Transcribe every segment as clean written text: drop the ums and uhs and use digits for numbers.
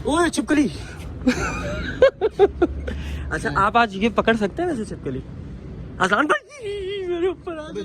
ओए छिपकली। अच्छा आप आज ये पकड़ सकते हैं वैसे छिपकली? आसान भाई मेरे ऊपर आ गई।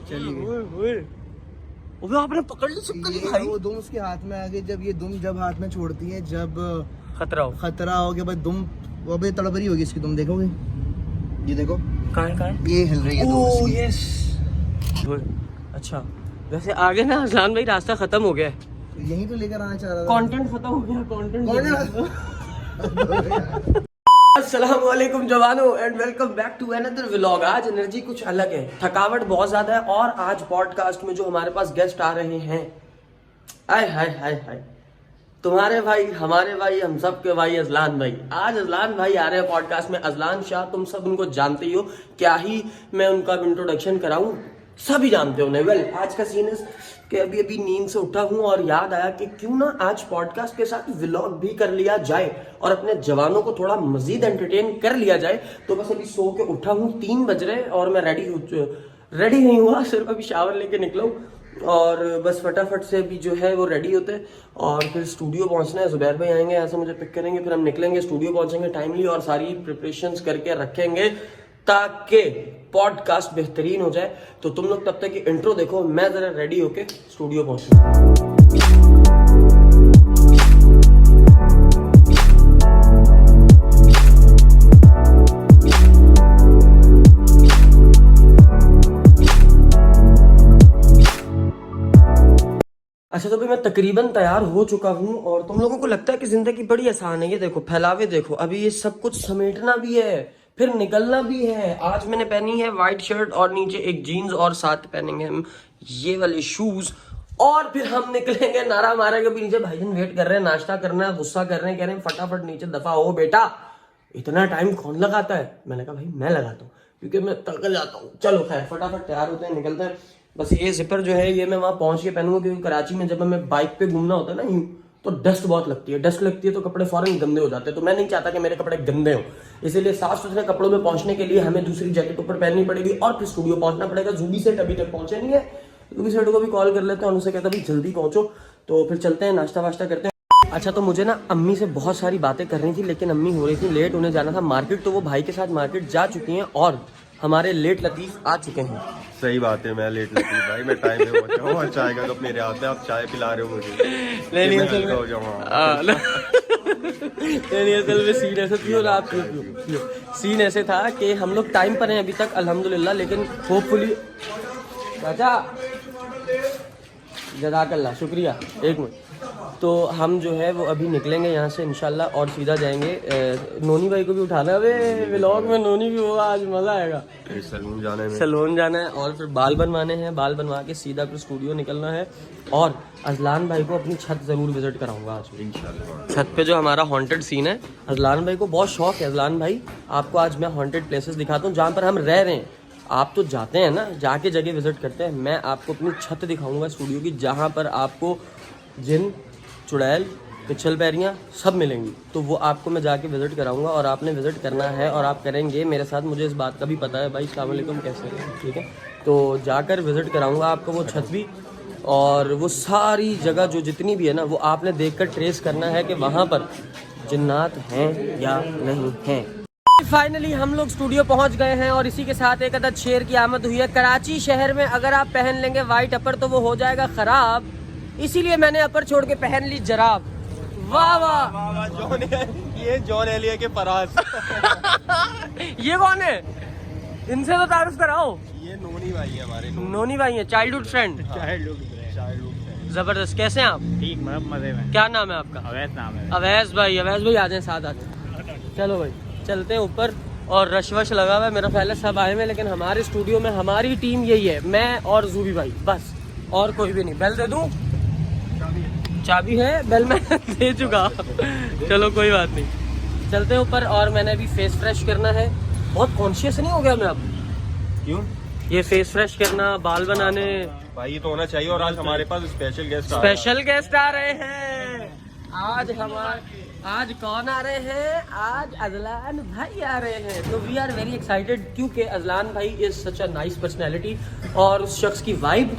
चलिए ओए आपने पकड़ ली छिपकली भाई। वो दुम उसके हाथ में आ गई। जब ये दुम जब हाथ में छोड़ती है, जब खतरा हो गया भाई दुम, वो भी तड़परी होगी इसकी। तुम देखोगे, ये देखो कहाँ है ये हिल रही है दुम इसकी। यस। अच्छा वैसे आगे ना अजलान भाई रास्ता खत्म हो गया है। यही तो लेकर आना चाह रहा था। कंटेंट खत्म हो गया। अस्सलाम वालेकुम जवानों and welcome back to another vlog. आज एनर्जी कुछ अलग है, थकावट बहुत ज्यादा है और आज पॉडकास्ट में जो हमारे पास गेस्ट आ रहे हैं, आय हाय हाय हाय, तुम्हारे भाई, हमारे भाई, हम सब के भाई अजलान भाई। आज अजलान भाई आ रहे हैं पॉडकास्ट में। अजलान शाह तुम सब उनको जानते ही हो, क्या ही मैं उनका इंट्रोडक्शन कराऊं, सभी जानते हो उन्हें। वेल आज का सीन है कि अभी अभी नींद से उठा हूं और याद आया कि क्यों ना आज पॉडकास्ट के साथ व्लॉग भी कर लिया जाए और अपने जवानों को थोड़ा मजीद एंटरटेन कर लिया जाए। तो बस अभी सो के उठा हूं, 3 बज रहे और मैं रेडी नहीं हुआ, सिर्फ अभी शावर लेके निकला हूं और बस फटाफट से अभी जो है वो रेडी होते हैं और फिर स्टूडियो पहुंचना है। जुबैर भाई आएंगे, ऐसे मुझे पिक करेंगे, फिर हम निकलेंगे, स्टूडियो पहुंचेंगे टाइमली और सारी प्रिपरेशंस करके रखेंगे ताकि पॉडकास्ट बेहतरीन हो जाए। तो तुम लोग तब तक की इंट्रो देखो, मैं जरा रेडी होके स्टूडियो पहुंचूं। अच्छा तो भी मैं तकरीबन तैयार हो चुका हूँ और तुम लोगों को लगता है कि जिंदगी बड़ी आसान है। ये देखो फैलावे देखो, अभी ये सब कुछ समेटना भी है फिर निकलना भी है। आज मैंने पहनी है वाइट शर्ट और नीचे एक जीन्स और साथ पहनेंगे हम ये वाले शूज और फिर हम निकलेंगे। नारा मारेंगे भी नीचे, भाईजान वेट कर रहे हैं, नाश्ता करना है, गुस्सा कर रहे हैं, कह रहे हैं फटाफट नीचे दफा हो बेटा, इतना टाइम कौन लगाता है। मैंने कहा भाई मैं लगाता हूँ क्योंकि मैं थक जाता हूँ। चलो खैर फटाफट तैयार होते हैं, निकलते हैं। बस ये जिपर जो है ये मैं वहां पहुंच के पहनूंगा क्योंकि कराची में जब हमें बाइक पे घूमना होता है ना यूं, तो डस्ट बहुत लगती है। डस्ट लगती है तो कपड़े फौरन गंदे हो जाते हैं, तो मैं नहीं चाहता कि मेरे कपड़े गंदे हो। इसीलिए साफ सुथरे कपड़ों में पहुंचने के लिए हमें दूसरी जैकेट ऊपर पहननी पड़ेगी और फिर स्टूडियो पहुंचना पड़ेगा। जूबी सेट अभी तक पहुंचे नहीं है, जूबी सेट को भी कॉल कर लेते हैं, उनसे कहता भाई जल्दी पहुंचो। तो फिर चलते हैं, नाश्ता वाश्ता करते हैं। अच्छा तो मुझे ना अम्मी से बहुत सारी बातें करनी थी, लेकिन अम्मी हो रही थी लेट, उन्हें जाना था मार्केट, तो वो भाई के साथ मार्केट जा चुकी हैं और हमारे लेट लतीफ आ चुके हैं। सही बात है, मैं लेट लतीफ भाई, मैं टाइम पे पहुंचा हूं और चाय का कप मेरे हाथ में, आप चाय पिला रहे हो मुझे। नहीं असल में सीन ऐसे थी और आप सीन ऐसे था कि हम लोग टाइम पर हैं अभी तक अल्हम्दुलिल्लाह, लेकिन होपफुली चाचा जज़ाकल्लाह शुक्रिया, एक मिनट। तो हम जो है वो अभी निकलेंगे यहाँ से इंशाल्लाह और सीधा जाएंगे। नोनी भाई को भी उठाना है व्लॉग में, नोनी भी होगा, आज मजा आएगा। सैलून जाना है और फिर बाल बनवाने हैं, बाल बनवा के सीधा फिर स्टूडियो निकलना है। और अजलान भाई को अपनी छत जरूर विजिट कराऊंगा आज इंशाल्लाह। छत पे जो हमारा हॉन्टेड सीन है, अजलान भाई को बहुत शौक है। अजलान भाई आपको आज मैं हॉन्टेड प्लेसेस दिखाता हूँ जहाँ पर हम रह रहे हैं। आप तो जाते हैं ना, जाके जगह विजिट करते हैं, मैं आपको अपनी छत दिखाऊंगा स्टूडियो की, जहाँ पर आपको जिन, चुड़ैल, पिछल पैरियाँ सब मिलेंगी। तो वो आपको मैं जाके विजिट कराऊंगा और आपने विजिट करना है और आप करेंगे मेरे साथ। मुझे इस बात का भी पता है भाई। अस्सलाम वालेकुम, कैसे हैं? ठीक है, तो जाकर विजिट कराऊंगा आपको वो छत भी और वो सारी जगह जो जितनी भी है ना, वो आपने देखकर ट्रेस करना है कि वहाँ पर जिन्नात हैं या नहीं हैं। फाइनली हम लोग स्टूडियो पहुंच गए हैं और इसी के साथ एक अदद शेर की आमद हुई है। कराची शहर में अगर आप पहन लेंगे वाइट अपर तो वो हो जाएगा खराब, इसीलिए मैंने अपर छोड़ के पहन ली जराब। वाह वाह, जॉन है ये, जॉन एलिया के फराज। ये कौन है? इनसे तो तारुफ कराओ। ये नोनी भाई है हमारे, नोनी भाई है, चाइल्डहुड फ्रेंड। जबरदस्त, कैसे हैं आप? ठीक, मजे में। क्या नाम है आपका? अवैस नाम है। अवैस भाई, अवैस भाई आ जाए साथ आते। चलो भाई चलते हैं ऊपर और रश वश लगा हुआ है, मेरा पहले सब आए हुए, लेकिन हमारे स्टूडियो में हमारी टीम यही है, मैं और जूबी भाई, बस और कोई भी नहीं। बेल दे दूं? चाबी है, बेल मैं दे चुका। चलो कोई बात नहीं, चलते हैं ऊपर। और मैंने अभी फेस फ्रेश करना है। बहुत कॉन्शियस नहीं हो गया मैं अब? क्यों? ये फेस फ्रेश करना, बाल बनाने भाई ये तो होना चाहिए। और आज हमारे पास स्पेशल गेस्ट आ रहे हैं। आज कौन आ रहे हैं? आज अजलान भाई आ रहे हैं। तो वी आर वेरी एक्साइटेड क्योंकि अजलान भाई is such a nice personality और उस शख्स की वाइब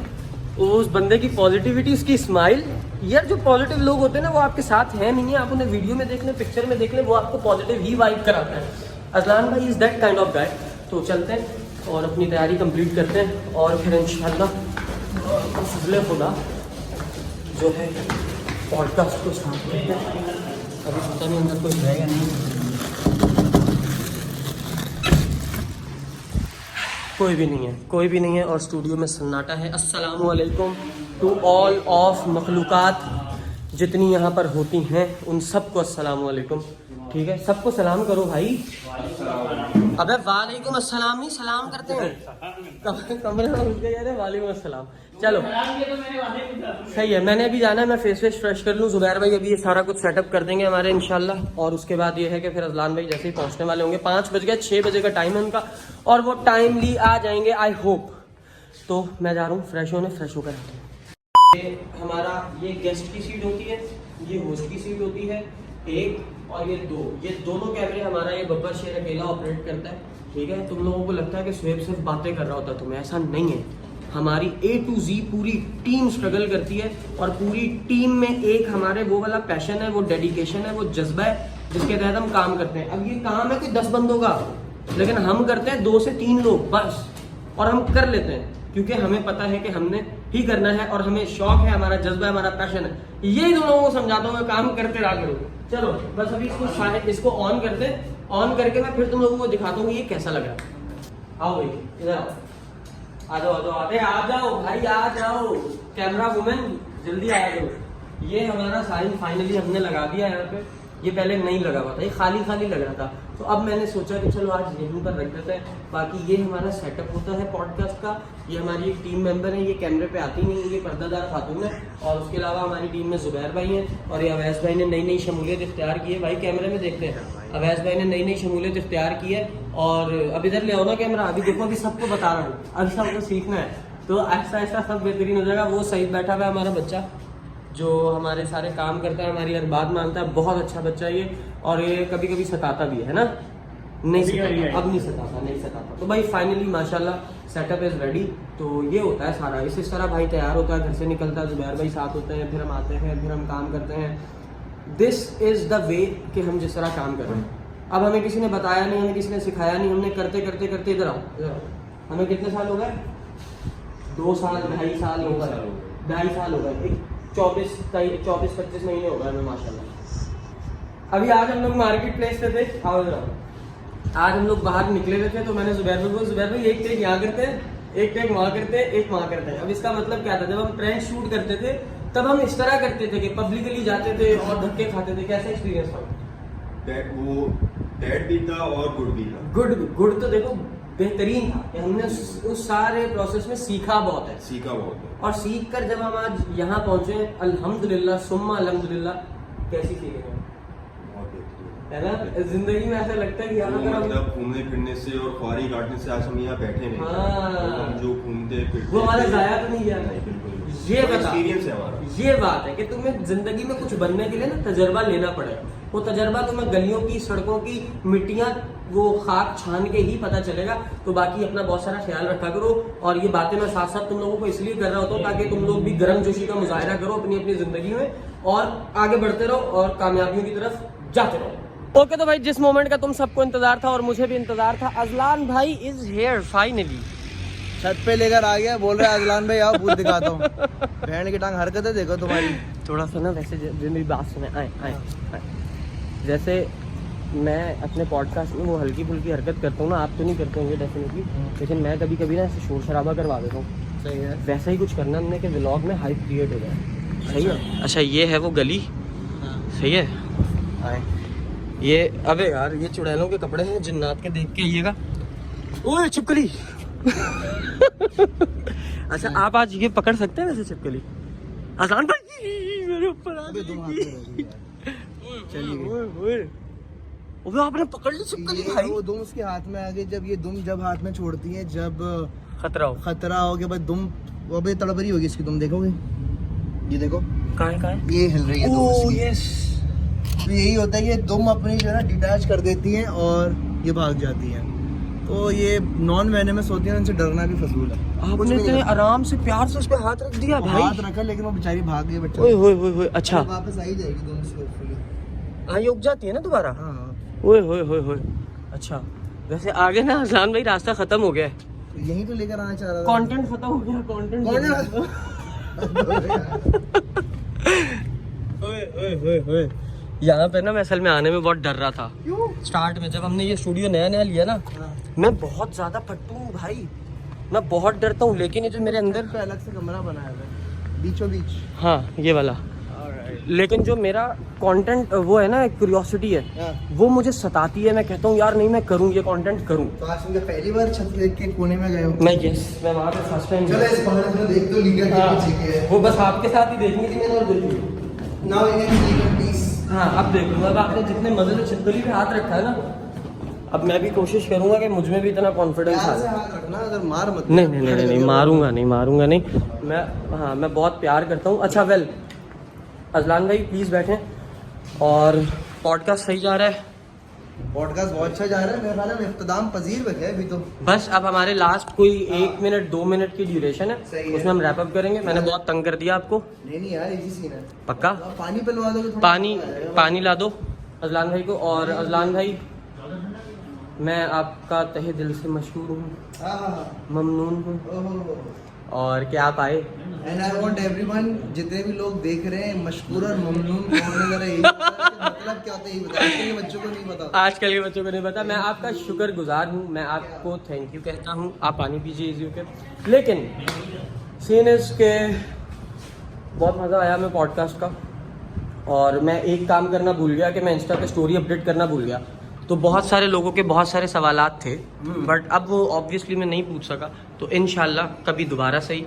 उस बंदे की पॉजिटिविटी, उसकी स्माइल। यार जो पॉजिटिव लोग होते हैं ना वो आपके साथ है नहीं है, आप उन्हें वीडियो में देख लें, पिक्चर में देख लें, वो आपको पॉजिटिव ही वाइब कराता है। अजलान भाई is that kind of guy. तो चलते हैं और अपनी तैयारी कंप्लीट करते हैं और फिर इंशाल्लाह फजले खुदा जो है पॉडकास्ट को स्टार्ट करते हैं। अभी पता नहीं अंदर कोई रहेगा नहीं, कोई भी नहीं है, कोई भी नहीं है और स्टूडियो में सन्नाटा है। अस्सलामु अलैकुम टू ऑल ऑफ मखलूक़ात जितनी यहाँ पर होती हैं उन सबको अस्सलामु अलैकुम। ठीक है, सबको सलाम करो भाई। अबे वालेकुम अस्सलाम नहीं सलाम करते हैं कमरे में घुस गए। अरे वालेकुम अस्सलाम। चलो सही है, मैंने अभी जाना है, मैं फेस वेस फ्रेश कर लूँ। जुबैर भाई अभी ये सारा कुछ सेटअप कर देंगे हमारे इंशाल्लाह। और उसके बाद ये है कि फिर अजलान भाई जैसे ही पहुँचने वाले होंगे, 5 बज गए, 6 बजे का टाइम है उनका और वो टाइमली आ जाएंगे आई होप। तो मैं जा रहा हूँ फ्रेश होने, फ्रेश होकर आते हैं। ये हमारा ये गेस्ट की सीट होती है, ये होस्ट की सीट होती है एक, और ये दो, ये दोनों कैमरे हमारा ये बब्बर शेर अकेला ऑपरेट करता है। ठीक है, तुम लोगों को लगता है कि सुहेब सिर्फ बातें कर रहा होता, तुम्हें ऐसा नहीं है। हमारी A to Z पूरी टीम स्ट्रगल करती है और पूरी टीम में एक हमारे वो वाला पैशन है, वो डेडिकेशन है, वो जज्बा है जिसके तहत हम काम करते हैं। अब ये काम है कोई 10 बंदों का, लेकिन हम करते हैं 2 से 3 लोग बस, और हम कर लेते हैं क्योंकि हमें पता है कि हमने ही करना है और हमें शौक है, हमारा जज्बा है, हमारा पैशन है। यही तुम लोगों को समझाता हूँ मैं, काम करते रहा करो। चलो बस अभी इसको ऑन करते, ऑन करके मैं फिर तुम लोगों को दिखाता हूँ ये कैसा लग रहा है। आओ भाई इधर आओ, आ जाओ आ जाओ भाई, आ जाओ कैमरा वुमेन, जल्दी आ जाओ। ये हमारा साइन फाइनली हमने लगा दिया यहाँ पे। ये पहले नहीं लगा हुआ था, ये खाली खाली लग रहा था, तो अब मैंने सोचा कि चलो आज यहीं पर रख देते हैं। बाकी ये हमारा सेटअप होता है पॉडकास्ट का। ये हमारी एक टीम मेंबर है, ये कैमरे पे आती नहीं है, ये पर्दादार खातून है। और उसके अलावा हमारी टीम में जुबैर भाई हैं और ये अवैस भाई ने नई शमूलियत इख्तियार की है। भाई कैमरे में देखते हैं, अवैस भाई ने नई शमूलियत इख्तियार की है। और अब इधर ले आओ ना कैमरा, अभी देखो अभी सबको बता रहा हूँ, अभी सबको सीखना है, तो ऐसा ऐसा सब बेहतरीन हो जाएगा। वो सही बैठा हुआ है हमारा बच्चा जो हमारे सारे काम करता है, हमारी हर बात मानता है, बहुत अच्छा बच्चा ये। और ये कभी कभी सताता भी है ना, नहीं सताता, अब नहीं सताता। तो भाई फाइनली माशाल्लाह सेटअप इज रेडी। तो ये होता है सारा, इस तरह भाई तैयार होता है, घर से निकलता है, जुबैर भाई साथ होते हैं, फिर हम आते हैं, फिर हम काम करते हैं। दिस इज द वे कि हम जिस तरह काम कर रहे हैं। अब हमें किसी ने बताया नहीं, हमें किसी ने सिखाया नहीं, हमने करते करते करते इधर आओ। हमें कितने साल हो गए? 2 साल 2.5 साल हो गए, 2.5 साल हो गए, 24-25 महीने हो गए हमें माशाल्लाह। अभी आज हम लोग मार्केट प्लेस पे थे, आज हम लोग बाहर निकले हुए थे, तो मैंने जुबैर भाई को, जुबैर भाई एक टेक यहाँ करते हैं, एक टेक वहाँ करते हैं, एक वहाँ करते हैं। अब इसका मतलब क्या था, जब हम ट्रेंड शूट करते थे तब हम इस तरह करते थे कि पब्लिकली जाते थे और धक्के खाते थे। कैसा एक्सपीरियंस था? वो बैड भी था और गुड भी था। गुड तो देखो बेहतरीन था कि हमने उस सारे प्रोसेस में सीखा बहुत है। और सीख कर जब हम आज यहाँ पहुंचे, अल्हम्दुलिल्लाह सुम्मा अल्हम्दुलिल्लाह, कैसी सीखे हैं है ना? जिंदगी में ऐसा लगता है कि यहाँ पर मतलब घूमने फिरने से और ख्वारी काटने से आज हम यहाँ बैठे हैं। हाँ, हम जो घूमते फिरते वो हमारा जाया तो नहीं गया। ये एक्सपीरियंस है हमारा। ये बात है कि तुम्हें जिंदगी में कुछ बनने के लिए ना तजर्बा लेना पड़ेगा। वो तजर्बा तुम्हें गलियों की, सड़कों की, मिट्टियाँ, वो खाक छान के ही पता चलेगा। तो बाकी अपना बहुत सारा ख्याल रखा करो। और ये बातें मैं साथ साथ तुम लोगों को इसलिए कर रहा होता हूँ ताकि तुम लोग भी गर्मजोशी का मुजाहरा करो अपनी अपनी जिंदगी में और आगे बढ़ते रहो और कामयाबियों की तरफ जाते रहो। ओके तो भाई, जिस मोमेंट का तुम सबको इंतजार था और मुझे भी इंतजार था, अजलान भाई इज हियर फाइनली। छत पे लेकर आ गया, बोल रहा है अजलान भाई आओ भूत दिखाता हूँ। बहन की टांग हरकतें देखो तुम्हारी। थोड़ा सा ना वैसे मेरी बात सुने, आए। जैसे मैं अपने पॉडकास्ट में वो हल्की फुल्की हरकत करता हूँ ना, आप तो नहीं करते होंगे डेफिनेटली, लेकिन मैं कभी कभी ना ऐसे शोर शराबा करवा देता हूँ। सही है, वैसा ही कुछ करना हमने कि व्लॉग में हाइप क्रिएट हो जाए। सही है। अच्छा ये है वो गली, सही है। आए ये, अबे यार ये चुड़ैलों के कपड़े हैं, जिन्नात के देख के आइएगा। ओए छिपकली। अच्छा आप आज ये पकड़ सकते हैं वैसे छिपकली? आसान भाई मेरे ऊपर आ गई। चलिए ओए आपने पकड़ ली छिपकली भाई। वो दुम उसके हाथ में आ गई। जब ये दुम जब हाथ में छोड़ती है, जब खतरा हो गया, बस दुम वो भी तड़बरी होगी इसकी। तुम देखोगे, ये देखो कहाँ ये हिल रही है दुम इसकी। यस, तो यही होता है कि दुम अपनी जो है ना डिटैच कर देती है और ये भाग जाती है। तो तो ये नॉन वेनेमस होती है, उनसे डरना भी फजूल है। आपने इतने आराम से प्यार से उस पे हाथ रख दिया भाई। हाथ रखा लेकिन वो बेचारी भाग गई बच्चे। ओए होए होए होए, अच्छा वापस आ ही जाएगी दोनों से होपफुली। हाँ ये उग जाती है ना दोबारा। हाँ ओए होए होए होए, अच्छा वैसे आगे ना अजलान भाई रास्ता खत्म हो गया है, तो यही तो लेकर आना चाह रहा था। कंटेंट खत्म हो गया, कंटेंट ओए ओए ओए ओए। यहाँ पे ना मैं असल में आने में बहुत डर रहा था। क्यों? स्टार्ट में जब हमने ये स्टूडियो नया नया लिया ना, मैं बहुत ज्यादा फट्टू हूँ भाई, मैं बहुत डरता हूँ। लेकिन ये जो मेरे अंदर पे अलग से कमरा बनाया है बीचों बीच। हाँ ये वाला, लेकिन जो मेरा कंटेंट वो है ना, क्यूरियोसिटी है, वो मुझे सताती है। मैं कहता हूँ यार नहीं मैं करूँ, ये कंटेंट करूँ। तो आज तुम पहली बार छत देख के कोने में गए हो? मैं मैं वहाँ पे फर्स्ट टाइम। चलो इस बहाने से देख तो लिया कि हाँ, पीछे के है। वो बस आपके साथ ही देखनी थी मैंने और देखी। Now in legal piece. हाँ अब देख लो, अब आपने जितने मजे से छिपकली पे हाथ रखा है ना, अब मैं भी कोशिश करूंगा कि मुझ में भी इतना कॉन्फिडेंस आ प्यार से जाए। हाथ रखना, अगर मार मत। नहीं नहीं नहीं नहीं, मारूंगा नहीं, मारूंगा नहीं मैं। हाँ मैं बहुत प्यार करता हूँ। अच्छा वेल अजलान भाई प्लीज़ बैठें। और पॉडकास्ट सही जा रहा है? पॉडकास्ट बहुत अच्छा जा रहा है, मेरे ख्याल में इख्तिताम पजीर है अभी तो। बस अब हमारे लास्ट कोई 1 मिनट 2 मिनट की ड्यूरेशन है, सही है। उसमें हम रैप अप करेंगे। मैंने बहुत तंग कर दिया आपको। नहीं नहीं यार इजी सीन है। पक्का? आप पानी पिलवा दोगे थोड़ा? पानी ला दो अजलान भाई को। और अजलान भाई मैं आपका तहे दिल से मशहूर हूँ, हाँ। ममनून हूँ, ओहो। और क्या आप आए। एंड आई वांट एवरीवन, जितने भी लोग देख रहे हैं, मशकूर और ममनून कौन है जरा यही मतलब क्या होता है ये बताओ, आजकल के बच्चों को नहीं पता। आजकल के बच्चों को नहीं पता। मैं आपका शुक्रगुजार हूँ, मैं आपको थैंक यू कहता हूँ। आप पानी पीजिए इजी होके। लेकिन सीन इज के बहुत मज़ा आया मैं पॉडकास्ट का, और मैं एक काम करना भूल गया कि मैं इंस्टा पे स्टोरी अपडेट करना भूल गया। तो बहुत सारे लोगों के बहुत सारे सवालात थे, बट अब वो ऑब्वियसली मैं नहीं पूछ सका। तो इंशाल्लाह कभी दोबारा सही।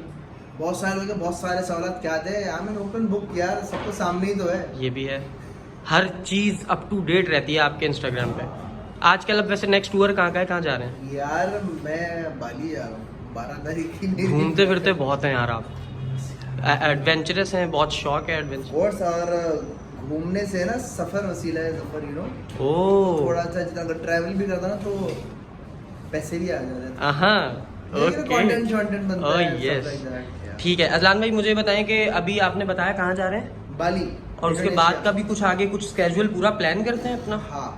बहुत सारे लोग बहुत सारे सवाल क्या थे, आई मीन ओपन बुक यार, सबको सामने ही तो है। ये भी है, हर चीज़ अप टू डेट रहती है आपके इंस्टाग्राम पे। आजकल अब वैसे नेक्स्ट टूर कहाँ का है, कहाँ जा रहे हैं? यार मैं बाली जा रहा हूँ 12 तारीख की मेरी। घूमते फिरते बहुत हैं यार आप, एडवेंचरस हैं, बहुत शौक है एडवेंचर। और घूमने से ना सफर वसीला है, सफर यू नो। ओह थोड़ा सा जितना अगर ट्रैवल भी करता ना तो पैसे भी आ जाते हैं। हाँ ओके, कंटेंट बनता ओह है, सब यस like that, yeah। ठीक है। अजलान भाई मुझे बताएं कि अभी आपने बताया कहाँ जा रहे हैं, बाली, और उसके बाद का भी कुछ आगे कुछ स्केड्यूल पूरा प्लान करते हैं अपना? हाँ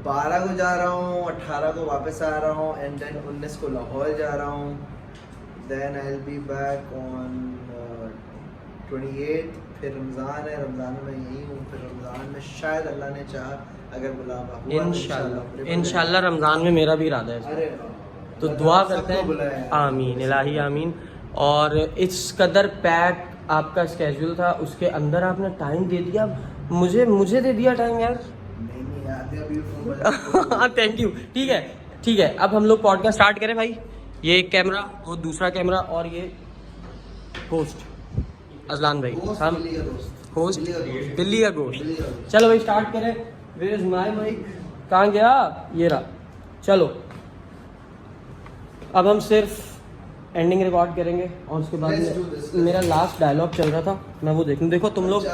12 को जा रहा हूँ, 18 को वापस आ रहा हूँ, एंड देन 19 को लाहौर जा रहा हूँ, then I will be back on 28। फिर रमज़ान है, रमज़ान में मैं यही हूँ। फिर रमज़ान में शायद अल्लाह ने चाहा अगर बुला इंशाल्लाह रमज़ान में मेरा भी इरादा है। अरे तो दुआ करते हैं, आमीन इलाही आमीन। और इस कदर पैक आपका स्केड्यूल था, उसके अंदर आपने टाइम दे दिया मुझे दे दिया टाइम यार। नहीं याद है अभी। Thank you. ठीक है अब हम लोग पॉडकास्ट स्टार्ट करें भाई। ये एक कैमरा, वो दूसरा कैमरा, और ये होस्ट अजलान भाई, हम होस्ट दिल्ली का गोश्त। चलो भाई स्टार्ट करें। वेयर इज माय माइक, कहाँ गया? ये रहा। चलो अब हम सिर्फ एंडिंग रिकॉर्ड करेंगे, और उसके बाद मेरा लास्ट डायलॉग चल रहा था, मैं वो देखूं। देखो तुम लोग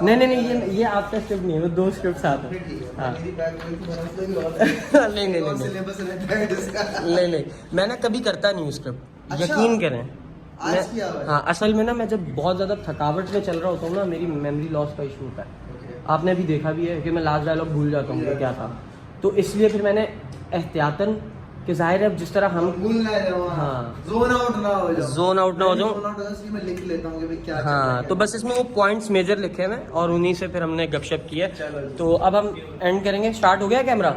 नहीं ये आपका स्क्रिप्ट नहीं है, वो 2 स्क्रिप्ट साथ है। हाँ नहीं मैं ना कभी करता नहीं हूँ स्क्रिप्ट, यकीन करें। हाँ असल में ना मैं जब बहुत ज़्यादा थकावट में चल रहा होता हूँ ना, मेरी मेमोरी लॉस का इशू होता है। आपने अभी देखा भी है कि मैं लास्ट डायलॉग भूल जाता हूँ कि क्या था। तो इसलिए फिर मैंने एहतियातन कि जाहिर है जिस तरह हम हाँ जोन आउट ना हो जाओ, मैं लिख लेता हूँ कि भाई क्या। हाँ तो बस इसमें वो पॉइंट्स मेजर लिखे हुए हैं, और उन्हीं से फिर हमने गपशप की है। तो अब हम एंड करेंगे। स्टार्ट हो गया कैमरा,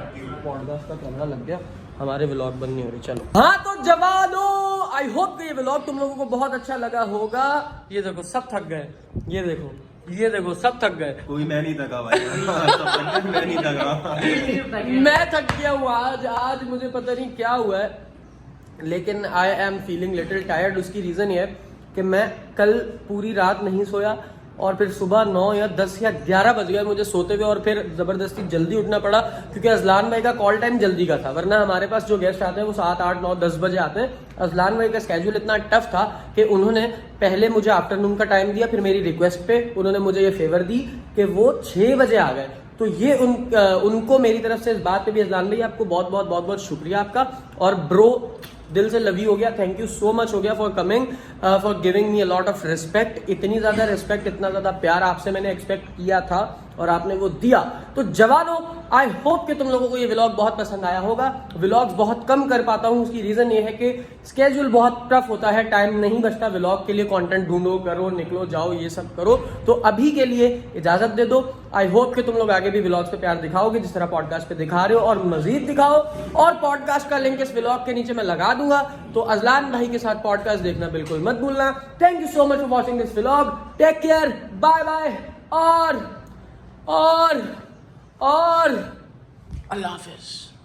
पॉडकास्ट का कैमरा लग गया, हमारे व्लॉग बंद नहीं हो रही। चलो हाँ तो जवानों, आई होप कि ये व्लॉग तुम लोगों को बहुत अच्छा लगा होगा। ये देखो सब थक गए, ये देखो सब थक गए। कोई मैं नहीं थका भाई। मैं नहीं थका। मैं थक गया हूँ आज मुझे पता नहीं क्या हुआ है, लेकिन I am feeling little tired. उसकी रीज़न ये है कि मैं कल पूरी रात नहीं सोया, और फिर सुबह 9 या 10 या 11 बज गए मुझे सोते हुए, और फिर ज़बरदस्ती जल्दी उठना पड़ा क्योंकि अजलान भाई का कॉल टाइम जल्दी का था। वरना हमारे पास जो गेस्ट आते हैं वो 7, 8, 9, 10 बजे आते हैं। अजलान भाई का स्केड्यूल इतना टफ था कि उन्होंने पहले मुझे आफ्टरनून का टाइम दिया, फिर मेरी रिक्वेस्ट पे उन्होंने मुझे ये फेवर दी कि वो 6 बजे आ गए। तो ये उनको मेरी तरफ से इस बात पे भी अजलान भाई आपको बहुत बहुत बहुत बहुत शुक्रिया आपका। और ब्रो दिल से लव यू हो गया, थैंक यू सो मच हो गया for coming, for giving me a lot of respect. इतनी ज़्यादा रिस्पेक्ट, इतना ज़्यादा प्यार आपसे मैंने एक्सपेक्ट किया था और आपने वो दिया। तो जवानों, आई होप कि तुम लोगों को ये व्लॉग बहुत पसंद आया होगा। व्लॉग्स बहुत कम कर पाता हूँ, उसकी रीज़न ये है कि स्केड्यूल बहुत टफ होता है, टाइम नहीं बचता व्लॉग के लिए, कंटेंट ढूंढो, करो, निकलो, जाओ, ये सब करो। तो अभी के लिए इजाज़त दे दो। आई होप कि तुम लोग आगे भी व्लॉग्स पे प्यार दिखाओगे जिस तरह पॉडकास्ट पे दिखा रहे हो, और मजीद दिखाओ। और पॉडकास्ट का लिंक इस व्लॉग के नीचे मैं लगा दूंगा, तो अजलान भाई के साथ पॉडकास्ट देखना बिल्कुल मत भूलना। Thank you so much for watching this vlog, take care, bye bye, और अल्लाह हाफिज।